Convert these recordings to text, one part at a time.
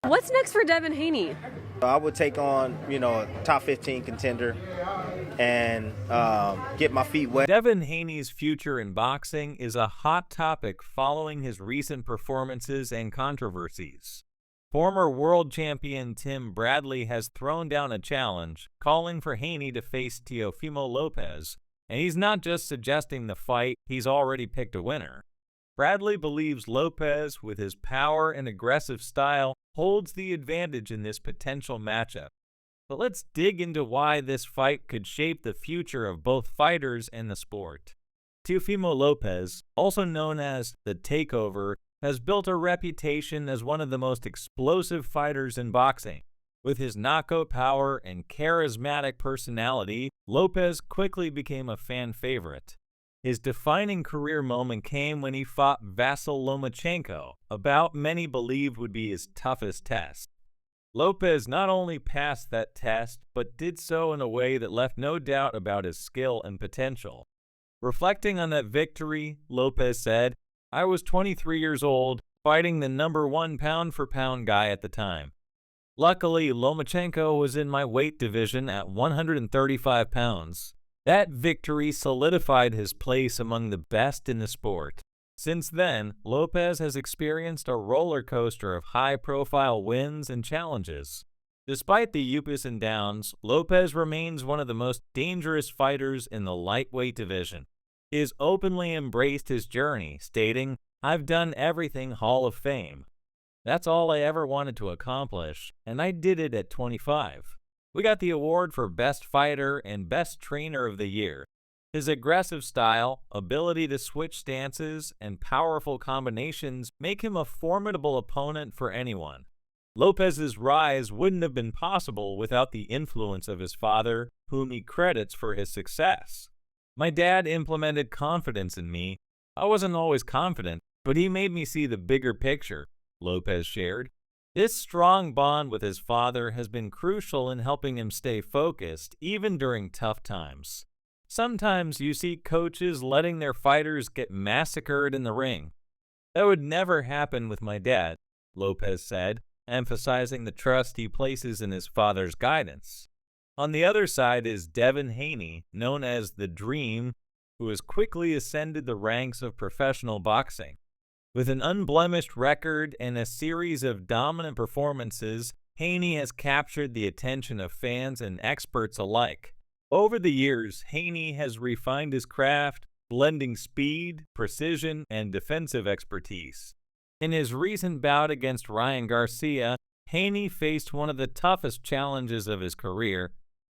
What's next for Devin Haney? I would take on, a top 15 contender and get my feet wet. Devin Haney's future in boxing is a hot topic following his recent performances and controversies. Former world champion Tim Bradley has thrown down a challenge, calling for Haney to face Teofimo Lopez, and he's not just suggesting the fight, he's already picked a winner. Bradley believes Lopez, with his power and aggressive style, holds the advantage in this potential matchup. But let's dig into why this fight could shape the future of both fighters and the sport. Teofimo Lopez, also known as The Takeover, has built a reputation as one of the most explosive fighters in boxing. With his knockout power and charismatic personality, Lopez quickly became a fan favorite. His defining career moment came when he fought Vasyl Lomachenko, a bout many believed would be his toughest test. Lopez not only passed that test, but did so in a way that left no doubt about his skill and potential. Reflecting on that victory, Lopez said, "I was 23 years old, fighting the #1 pound-for-pound guy at the time. Luckily, Lomachenko was in my weight division at 135 pounds. That victory solidified his place among the best in the sport." Since then, Lopez has experienced a roller coaster of high-profile wins and challenges. Despite the ups and downs, Lopez remains one of the most dangerous fighters in the lightweight division. He has openly embraced his journey, stating, "I've done everything Hall of Fame. That's all I ever wanted to accomplish, and I did it at 25. We got the award for Best Fighter and Best Trainer of the Year. His aggressive style, ability to switch stances, and powerful combinations make him a formidable opponent for anyone." Lopez's rise wouldn't have been possible without the influence of his father, whom he credits for his success. "My dad implemented confidence in me. I wasn't always confident, but he made me see the bigger picture," Lopez shared. This strong bond with his father has been crucial in helping him stay focused, even during tough times. "Sometimes you see coaches letting their fighters get massacred in the ring. That would never happen with my dad," Lopez said, emphasizing the trust he places in his father's guidance. On the other side is Devin Haney, known as The Dream, who has quickly ascended the ranks of professional boxing. With an unblemished record and a series of dominant performances, Haney has captured the attention of fans and experts alike. Over the years, Haney has refined his craft, blending speed, precision, and defensive expertise. In his recent bout against Ryan Garcia, Haney faced one of the toughest challenges of his career.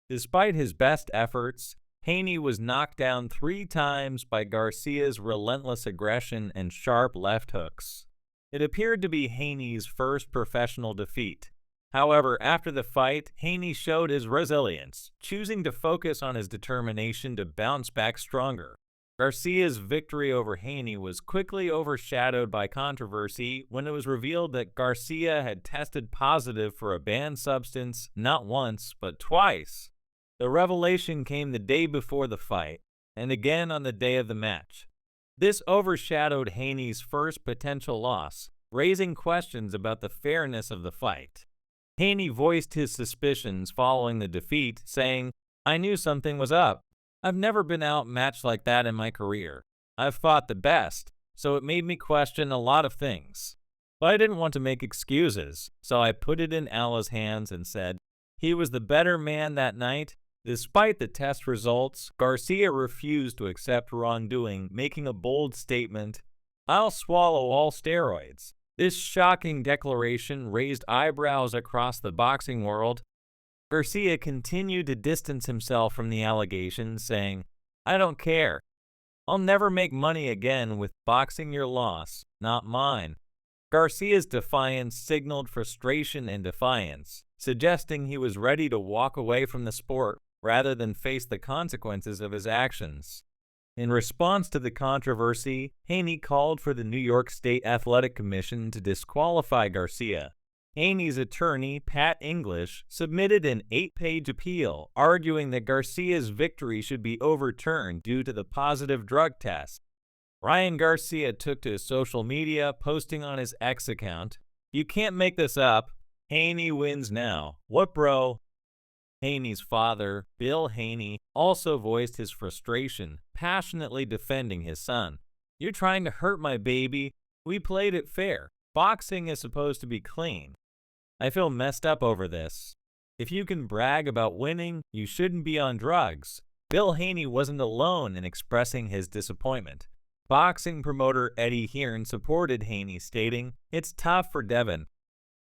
Despite his best efforts, Haney was knocked down 3 times by Garcia's relentless aggression and sharp left hooks. It appeared to be Haney's first professional defeat. However, after the fight, Haney showed his resilience, choosing to focus on his determination to bounce back stronger. Garcia's victory over Haney was quickly overshadowed by controversy when it was revealed that Garcia had tested positive for a banned substance not once, but twice. The revelation came the day before the fight, and again on the day of the match. This overshadowed Haney's first potential loss, raising questions about the fairness of the fight. Haney voiced his suspicions following the defeat, saying, "I knew something was up. I've never been outmatched like that in my career. I've fought the best, so it made me question a lot of things. But I didn't want to make excuses, so I put it in Allah's hands and said, he was the better man that night." Despite the test results, Garcia refused to accept wrongdoing, making a bold statement, "I'll swallow all steroids." This shocking declaration raised eyebrows across the boxing world. Garcia continued to distance himself from the allegations, saying, "I don't care. I'll never make money again with boxing your loss, not mine." Garcia's defiance signaled frustration and defiance, suggesting he was ready to walk away from the sport rather than face the consequences of his actions. In response to the controversy, Haney called for the New York State Athletic Commission to disqualify Garcia. Haney's attorney, Pat English, submitted an 8-page appeal, arguing that Garcia's victory should be overturned due to the positive drug test. Ryan Garcia took to social media, posting on his X account, "You can't make this up. Haney wins now. What, bro? Haney's father, Bill Haney, also voiced his frustration, passionately defending his son. You're trying to hurt my baby. We played it fair. Boxing is supposed to be clean. I feel messed up over this. If you can brag about winning, you shouldn't be on drugs. Bill Haney wasn't alone in expressing his disappointment. Boxing promoter Eddie Hearn supported Haney, stating, "It's tough for Devin.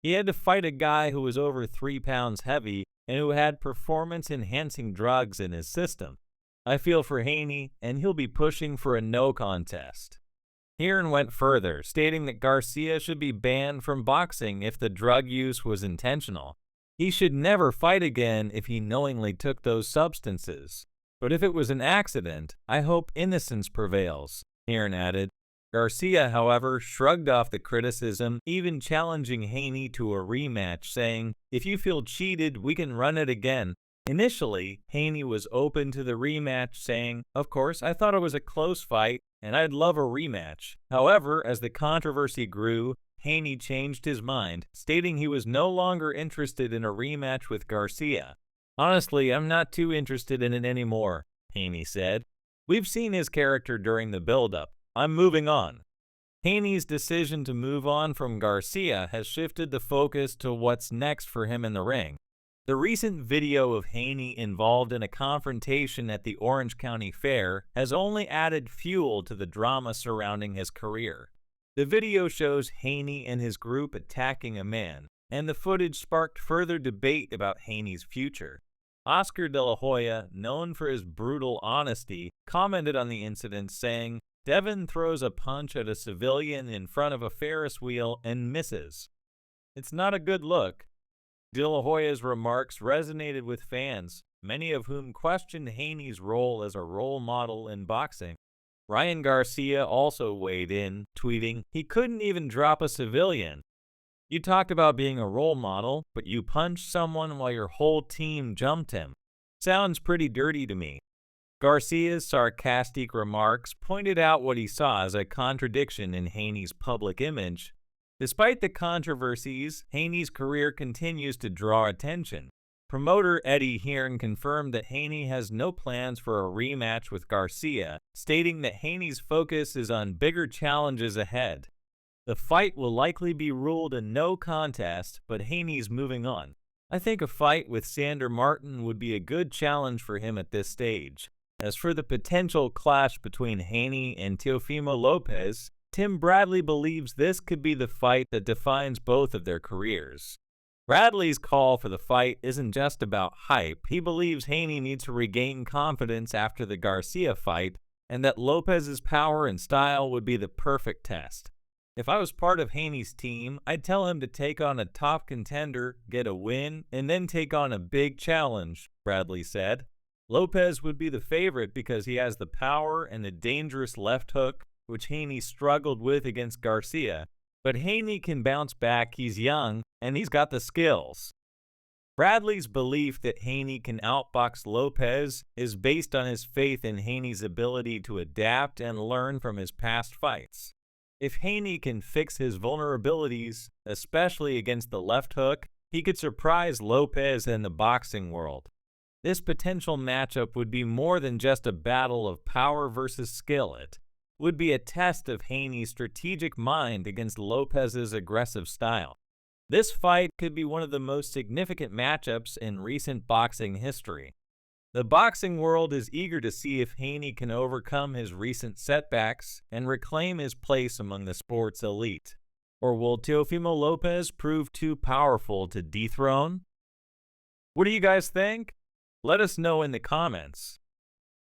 He had to fight a guy who was over 3 pounds heavy and who had performance-enhancing drugs in his system. I feel for Haney, and he'll be pushing for a no contest." Hearn went further, stating that Garcia should be banned from boxing if the drug use was intentional. He should never fight again if he knowingly took those substances. But if it was an accident, I hope innocence prevails, Hearn added. Garcia, however, shrugged off the criticism, even challenging Haney to a rematch, saying, "If you feel cheated, we can run it again." Initially, Haney was open to the rematch, saying, "Of course, I thought it was a close fight, and I'd love a rematch." However, as the controversy grew, Haney changed his mind, stating he was no longer interested in a rematch with Garcia. "Honestly, I'm not too interested in it anymore," Haney said. "We've seen his character during the build-up. I'm moving on." Haney's decision to move on from Garcia has shifted the focus to what's next for him in the ring. The recent video of Haney involved in a confrontation at the Orange County Fair has only added fuel to the drama surrounding his career. The video shows Haney and his group attacking a man, and the footage sparked further debate about Haney's future. Oscar De La Hoya, known for his brutal honesty, commented on the incident, saying, "Devin throws a punch at a civilian in front of a Ferris wheel and misses. It's not a good look." De La Hoya's remarks resonated with fans, many of whom questioned Haney's role as a role model in boxing. Ryan Garcia also weighed in, tweeting, "He couldn't even drop a civilian. You talked about being a role model, but you punched someone while your whole team jumped him. Sounds pretty dirty to me." Garcia's sarcastic remarks pointed out what he saw as a contradiction in Haney's public image. Despite the controversies, Haney's career continues to draw attention. Promoter Eddie Hearn confirmed that Haney has no plans for a rematch with Garcia, stating that Haney's focus is on bigger challenges ahead. The fight will likely be ruled a no contest, but Haney's moving on. "I think a fight with Sander Martin would be a good challenge for him at this stage." As for the potential clash between Haney and Teofimo Lopez, Tim Bradley believes this could be the fight that defines both of their careers. Bradley's call for the fight isn't just about hype. He believes Haney needs to regain confidence after the Garcia fight, and that Lopez's power and style would be the perfect test. "If I was part of Haney's team, I'd tell him to take on a top contender, get a win, and then take on a big challenge," Bradley said. Lopez would be the favorite because he has the power and a dangerous left hook, which Haney struggled with against Garcia. But Haney can bounce back, he's young, and he's got the skills. Bradley's belief that Haney can outbox Lopez is based on his faith in Haney's ability to adapt and learn from his past fights. If Haney can fix his vulnerabilities, especially against the left hook, he could surprise Lopez and the boxing world. This potential matchup would be more than just a battle of power versus skill. It would be a test of Haney's strategic mind against Lopez's aggressive style. This fight could be one of the most significant matchups in recent boxing history. The boxing world is eager to see if Haney can overcome his recent setbacks and reclaim his place among the sport's elite. Or will Teofimo Lopez prove too powerful to dethrone? What do you guys think? Let us know in the comments.